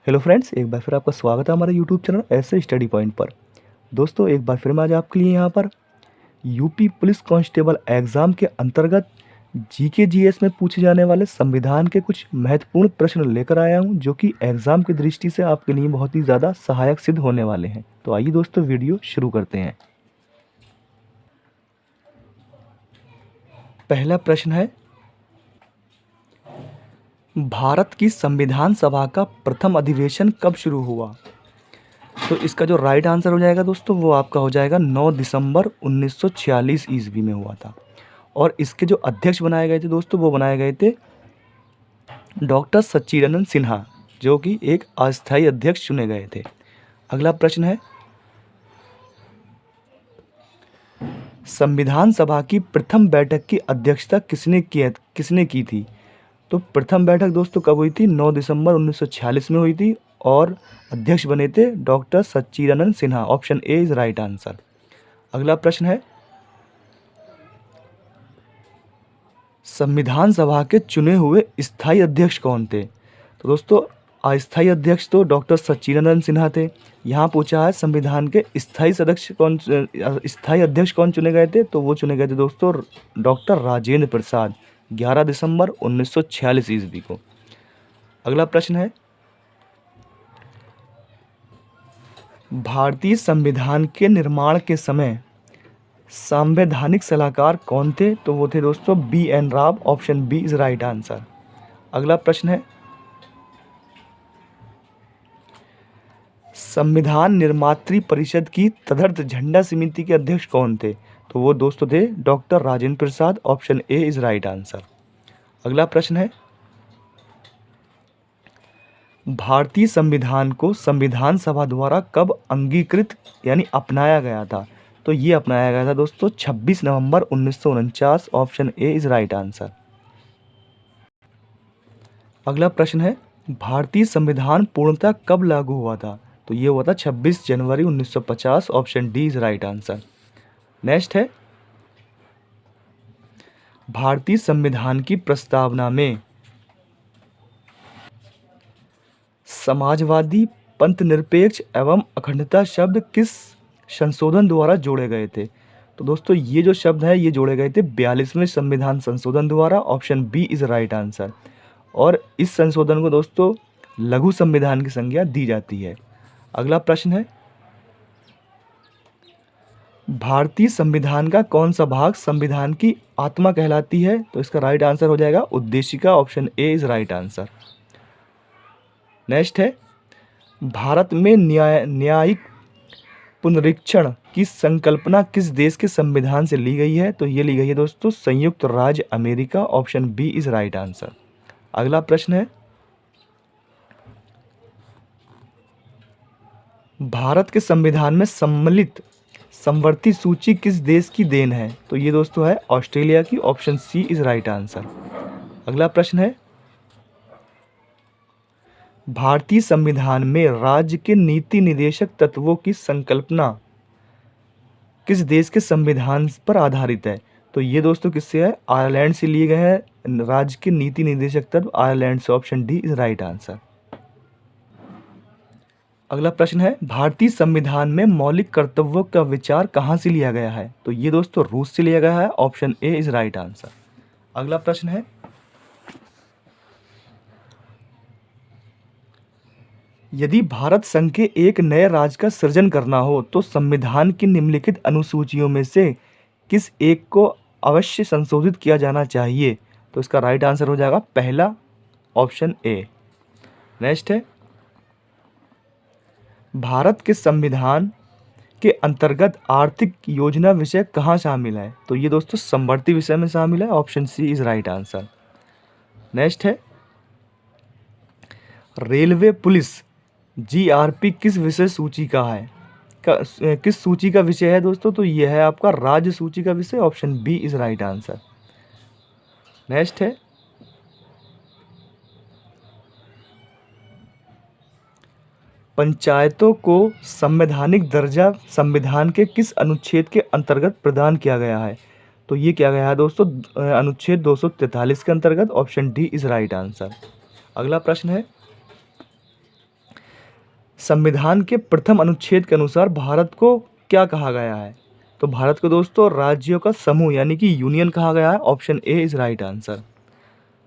Hello friends, एक बार फिर आपका स्वागत है हमारे यूट्यूब चैनल ऐसे स्टडी पॉइंट पर। दोस्तों, एक बार फिर मैं आज आपके लिए यहाँ पर यूपी पुलिस कांस्टेबल एग्ज़ाम के अंतर्गत जीके जीएस में पूछे जाने वाले संविधान के कुछ महत्वपूर्ण प्रश्न लेकर आया हूँ, जो कि एग्ज़ाम की दृष्टि से आपके लिए बहुत ही ज़्यादा सहायक सिद्ध होने वाले हैं। तो आइए दोस्तों, वीडियो शुरू करते हैं। पहला प्रश्न है, भारत की संविधान सभा का प्रथम अधिवेशन कब शुरू हुआ? तो इसका जो राइट आंसर हो जाएगा दोस्तों, वो आपका हो जाएगा 9 दिसंबर 1946 ईस्वी में हुआ था। और इसके जो अध्यक्ष बनाए गए थे दोस्तों, वो बनाए गए थे डॉक्टर सच्चिदानंद सिन्हा, जो कि एक अस्थायी अध्यक्ष चुने गए थे। अगला प्रश्न है, संविधान सभा की प्रथम बैठक की अध्यक्षता किसने की थी? तो प्रथम बैठक दोस्तों कब हुई थी? 9 दिसंबर 1946 में हुई थी और अध्यक्ष बने थे doctor Sachchidanand Sinha. Option A is right answer. अगला प्रश्न है, संविधान सभा के चुने हुए स्थायी अध्यक्ष कौन थे? तो दोस्तों, अस्थायी अध्यक्ष तो डॉक्टर सच्चिदानंद सिन्हा थे। यहाँ पूछा है संविधान के स्थायी अध्यक्ष कौन चुने गए थे? तो वो चुने गए थे दोस्तों डॉक्टर राजेंद्र प्रसाद, 11 दिसंबर 1946 ईस्वी को। अगला प्रश्न है, भारतीय संविधान के निर्माण के समय संवैधानिक सलाहकार कौन थे? तो वो थे दोस्तों BN Rao. Option B is right answer. अगला प्रश्न है, संविधान निर्मात्री परिषद की तदर्थ झंडा समिति के अध्यक्ष कौन थे? तो वो दोस्तों थे doctor Rajendra Prasad. Option A is right answer. अगला प्रश्न है, भारतीय संविधान को संविधान सभा द्वारा कब अंगीकृत यानी अपनाया गया था? तो ये अपनाया गया था दोस्तों 26 नवंबर 1949। Option A is right answer. अगला प्रश्न है, भारतीय संविधान पूर्णतः कब लागू हुआ था? तो ये हुआ था 26 जनवरी 1950। Option D is right answer. Next है, भारतीय संविधान की प्रस्तावना में समाजवादी, पंथनिरपेक्ष एवं अखंडता शब्द किस संशोधन द्वारा जोड़े गए थे? तो दोस्तों, ये जो शब्द है ये जोड़े गए थे 42वें संविधान संशोधन द्वारा। Option B is right answer. और इस संशोधन को दोस्तों लघु संविधान की संज्ञा दी जाती है। अगला प्रश्न है, भारतीय संविधान का कौन सा भाग संविधान की आत्मा कहलाती है? तो इसका राइट आंसर हो जाएगा उद्देशिका। Option A is right answer. Next है, भारत में न्यायिक पुनरीक्षण की संकल्पना किस देश के संविधान से ली गई है? तो ये ली गई है दोस्तों संयुक्त राज्य America. Option B is right answer. अगला प्रश्न है, भारत के संविधान में सम्मिलित समवर्ती सूची किस देश की देन है? तो ये दोस्तों है ऑस्ट्रेलिया की। Option C is right answer. अगला प्रश्न है, भारतीय संविधान में राज्य के नीति निदेशक तत्वों की संकल्पना किस देश के संविधान पर आधारित है? तो ये दोस्तों किससे है? आयरलैंड से लिए गए हैं राज्य के नीति निदेशक तत्व, आयरलैंड से। Option D is right answer. अगला प्रश्न है, भारतीय संविधान में मौलिक कर्तव्यों का विचार कहाँ से लिया गया है? तो ये दोस्तों रूस से लिया गया है। Option A is right answer. अगला प्रश्न है, यदि भारत संघ के एक नए राज्य का सृजन करना हो तो संविधान की निम्नलिखित अनुसूचियों में से किस एक को अवश्य संशोधित किया जाना चाहिए? तो इसका राइट आंसर हो जाएगा पहला। Option A. नेक्स्ट है, भारत के संविधान के अंतर्गत आर्थिक योजना विषय कहाँ शामिल है? तो ये दोस्तों समवर्ती विषय में शामिल है। Option C is right answer. Next है, रेलवे पुलिस GRP किस विषय सूची का है? किस सूची का विषय है दोस्तों? तो यह है आपका राज्य सूची का विषय। Option B is right answer. Next है, पंचायतों को संवैधानिक दर्जा संविधान के किस अनुच्छेद के अंतर्गत प्रदान किया गया है? तो ये किया गया है दोस्तों अनुच्छेद 243 के अंतर्गत। Option D is right answer. अगला प्रश्न है, संविधान के प्रथम अनुच्छेद के अनुसार भारत को क्या कहा गया है? तो भारत को दोस्तों राज्यों का समूह यानी कि यूनियन कहा गया है। Option A is right answer.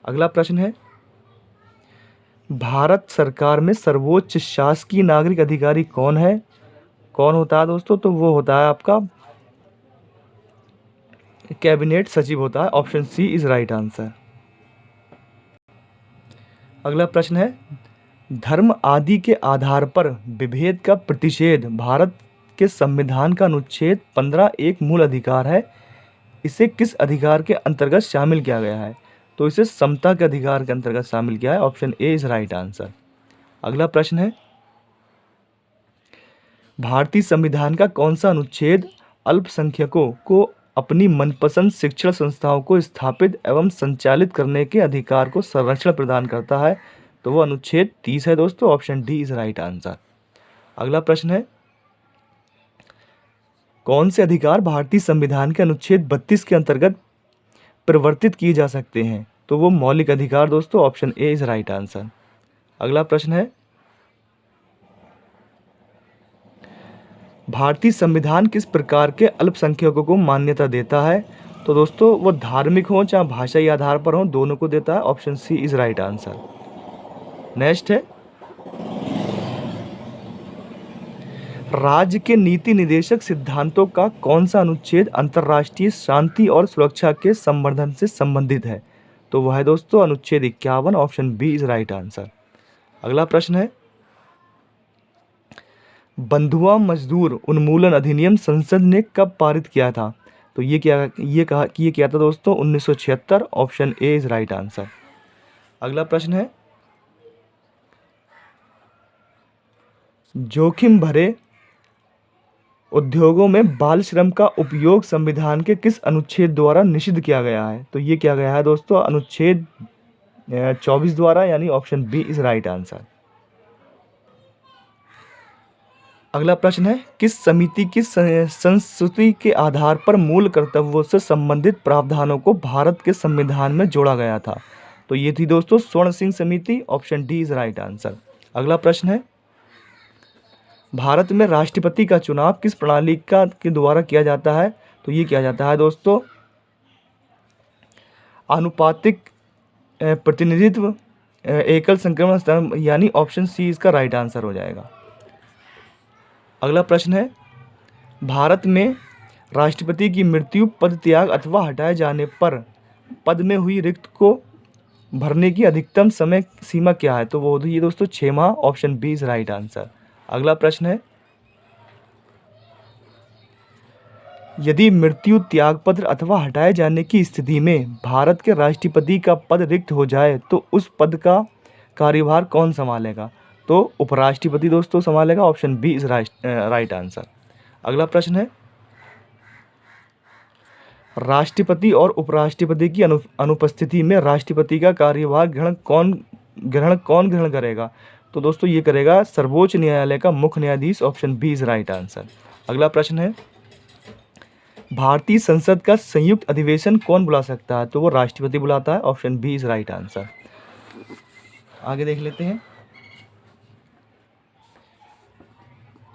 अगला प्रश्न है, भारत सरकार में सर्वोच्च शासकीय नागरिक अधिकारी कौन है? कौन होता है दोस्तों? तो वो होता है आपका कैबिनेट सचिव होता है। Option C is right answer. अगला प्रश्न है, धर्म आदि के आधार पर विभेद का प्रतिषेध भारत के संविधान का अनुच्छेद 15 एक मूल अधिकार है। इसे किस अधिकार के अंतर्गत शामिल किया गया है? तो इसे समता के अधिकार के अंतर्गत शामिल किया है। Option A is right answer. अगला प्रश्न है, भारतीय संविधान का कौन सा अनुच्छेद अल्पसंख्यकों को अपनी मनपसंद शिक्षण संस्थाओं को स्थापित एवं संचालित करने के अधिकार को संरक्षण प्रदान करता है? तो वो अनुच्छेद 30 है दोस्तों। Option D is right answer. अगला प्रश्न है, कौन से अधिकार भारतीय संविधान के अनुच्छेद 32 के अंतर्गत परिवर्तित किए जा सकते हैं? तो वो मौलिक अधिकार दोस्तों। Option A is right answer. अगला प्रश्न है, भारतीय संविधान किस प्रकार के अल्पसंख्यकों को मान्यता देता है? तो दोस्तों वो धार्मिक हो चाहे भाषाई आधार पर हो, दोनों को देता है। Option C is right answer. Next है, राज्य के नीति निदेशक सिद्धांतों का कौन सा अनुच्छेद अंतर्राष्ट्रीय शांति और सुरक्षा के संवर्धन से संबंधित है? तो वह है दोस्तों अनुच्छेद 51। Option B is right answer. अगला प्रश्न है, बंधुआ मजदूर उन्मूलन अधिनियम संसद ने कब पारित किया था? तो ये किया था दोस्तों 1976। Option A is right answer. अगला प्रश्न है, जोखिम भरे उद्योगों में बाल श्रम का उपयोग संविधान के किस अनुच्छेद द्वारा निषिद्ध किया गया है? तो ये किया गया है दोस्तों अनुच्छेद 24 द्वारा, यानी option B is right answer. अगला प्रश्न है, किस समिति की संस्तुति के आधार पर मूल कर्तव्यों से संबंधित प्रावधानों को भारत के संविधान में जोड़ा गया था? तो ये थी दोस्तों स्वर्ण सिंह समिति। Option D is right answer. अगला प्रश्न है, भारत में राष्ट्रपति का चुनाव किस प्रणाली के द्वारा किया जाता है? तो ये किया जाता है दोस्तों आनुपातिक प्रतिनिधित्व एकल संक्रमण स्तर, यानी ऑप्शन सी इसका राइट आंसर हो जाएगा। अगला प्रश्न है, भारत में राष्ट्रपति की मृत्यु, पद त्याग अथवा हटाए जाने पर पद में हुई रिक्त को भरने की अधिकतम समय सीमा क्या है? तो वो होती है दोस्तों 6 माह। Option B is right answer. अगला प्रश्न है, यदि मृत्यु, त्यागपत्र अथवा हटाए जाने की स्थिति में भारत के राष्ट्रपति का पद रिक्त हो जाए तो उस पद का कार्यभार कौन संभालेगा? तो उपराष्ट्रपति दोस्तों संभालेगा। Option B is right answer. अगला प्रश्न है, राष्ट्रपति और उपराष्ट्रपति की अनुपस्थिति में राष्ट्रपति का कार्यभार ग्रहण करेगा? तो दोस्तों ये करेगा सर्वोच्च न्यायालय का मुख्य न्यायाधीश। Option B is right answer. अगला प्रश्न है, भारतीय संसद का संयुक्त अधिवेशन कौन बुला सकता है? तो वो राष्ट्रपति बुलाता है। Option B is right answer. आगे देख लेते हैं,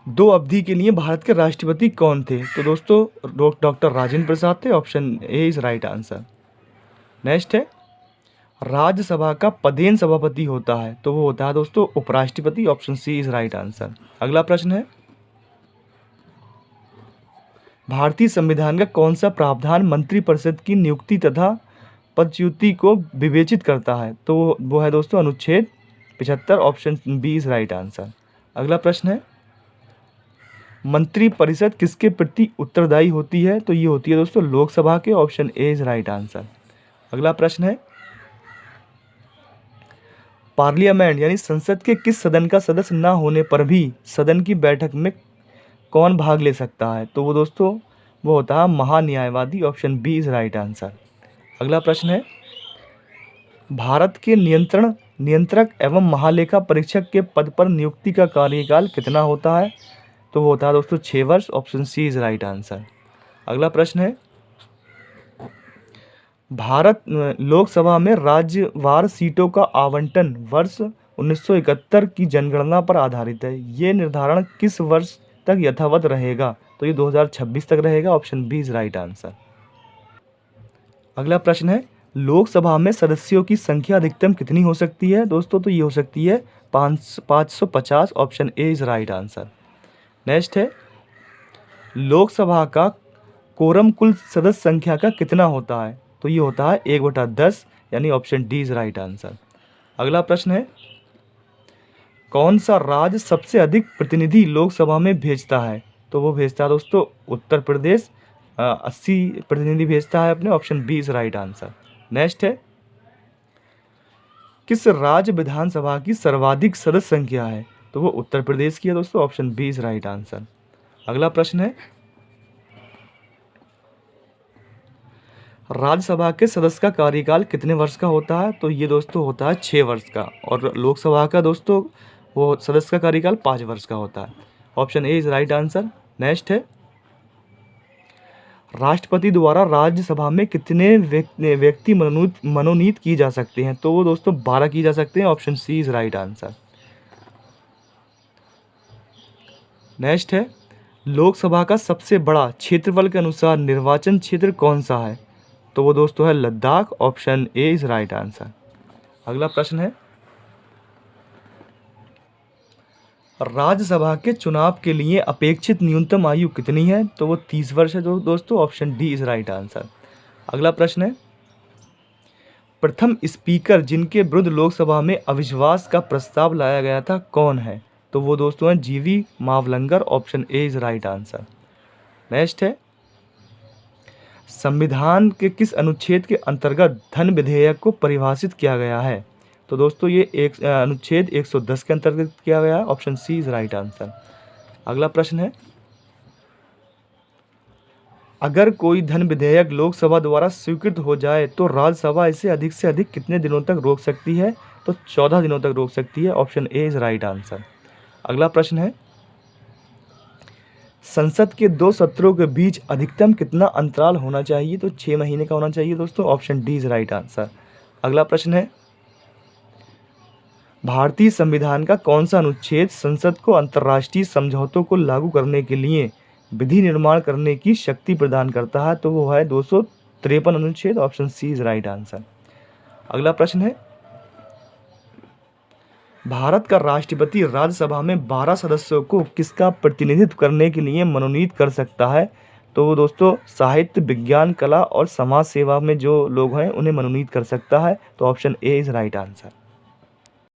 2 अवधि के लिए भारत के राष्ट्रपति कौन थे? तो दोस्तों डॉक्टर राजेंद्र प्रसाद थे। Option A is right answer. Next है, राज्यसभा का पदेन सभापति होता है? तो वो होता है दोस्तों उपराष्ट्रपति। Option C is right answer. अगला प्रश्न है, भारतीय संविधान का कौन सा प्रावधान मंत्रिपरिषद की नियुक्ति तथा पदच्युति को विवेचित करता है? तो वो है दोस्तों अनुच्छेद 75। Option B is right answer. अगला प्रश्न है, मंत्रिपरिषद किसके प्रति उत्तरदायी होती है? तो ये होती है दोस्तों लोकसभा के। Option A is right answer. अगला प्रश्न है, पार्लियामेंट यानी संसद के किस सदन का सदस्य न होने पर भी सदन की बैठक में कौन भाग ले सकता है? तो वो दोस्तों वो होता है महान्यायवादी। Option B is right answer. अगला प्रश्न है, भारत के नियंत्रक एवं महालेखा परीक्षक के पद पर नियुक्ति का कार्यकाल कितना होता है? तो वो होता है दोस्तों 6 वर्ष। Option C is right answer. अगला प्रश्न है, भारत लोकसभा में राज्यवार सीटों का आवंटन वर्ष 1971 की जनगणना पर आधारित है। ये निर्धारण किस वर्ष तक यथावत रहेगा? तो ये 2026 तक रहेगा। Option B is right answer. अगला प्रश्न है, लोकसभा में सदस्यों की संख्या अधिकतम कितनी हो सकती है? दोस्तों तो ये हो सकती है 550। Option A is right answer. Next है, लोकसभा का कोरम कुल सदस्य संख्या का कितना होता है? तो ये होता है 1/10, यानी option D is right answer. अगला प्रश्न है, कौन सा राज्य सबसे अधिक प्रतिनिधि लोकसभा में भेजता है? तो वो भेजता है दोस्तों उत्तर प्रदेश, 80 प्रतिनिधि भेजता है अपने। Option B is right answer. Next है, किस राज्य विधानसभा की सर्वाधिक सदस्य संख्या है? तो वो उत्तर प्रदेश की है दोस्तों। Option B is right answer. अगला प्रश्न है, राज्यसभा के सदस्य का कार्यकाल कितने वर्ष का होता है? तो ये दोस्तों होता है 6 वर्ष का। और लोकसभा का दोस्तों वो सदस्य का कार्यकाल 5 वर्ष का होता है। Option A is right answer. Next है, राष्ट्रपति द्वारा राज्यसभा में कितने व्यक्ति मनोनीत की जा सकते हैं? तो वो दोस्तों 12 की जा सकते हैं। Option C is right answer. Next है, लोकसभा का सबसे बड़ा क्षेत्रफल के अनुसार निर्वाचन क्षेत्र कौन सा है? तो वो दोस्तों है Ladakh. Option A is right answer. अगला प्रश्न है, राज्यसभा के चुनाव के लिए अपेक्षित न्यूनतम आयु कितनी है? तो वो 30 वर्ष है दोस्तों। Option D is right answer. अगला प्रश्न है, प्रथम स्पीकर जिनके विरुद्ध लोकसभा में अविश्वास का प्रस्ताव लाया गया था कौन है? तो वो दोस्तों हैं जीवी Mavalankar. Option A is right answer. Next है, संविधान के किस अनुच्छेद के अंतर्गत धन विधेयक को परिभाषित किया गया है? तो दोस्तों ये एक अनुच्छेद 110 के अंतर्गत किया गया है। Option C is right answer. अगला प्रश्न है, अगर कोई धन विधेयक लोकसभा द्वारा स्वीकृत हो जाए तो राज्यसभा इसे अधिक से अधिक कितने दिनों तक रोक सकती है? तो 14 दिनों तक रोक सकती है। Option A is right answer. अगला प्रश्न है, संसद के 2 सत्रों के बीच अधिकतम कितना अंतराल होना चाहिए? तो 6 महीने का होना चाहिए दोस्तों। Option D is right answer. अगला प्रश्न है, भारतीय संविधान का कौन सा अनुच्छेद संसद को अंतर्राष्ट्रीय समझौतों को लागू करने के लिए विधि निर्माण करने की शक्ति प्रदान करता है? तो वो है 253 अनुच्छेद। Option C is right answer. अगला प्रश्न है, भारत का राष्ट्रपति राज्यसभा में 12 सदस्यों को किसका प्रतिनिधित्व करने के लिए मनोनीत कर सकता है? तो वो दोस्तों साहित्य, विज्ञान, कला और समाज सेवा में जो लोग हैं उन्हें मनोनीत कर सकता है। तो option A is right answer.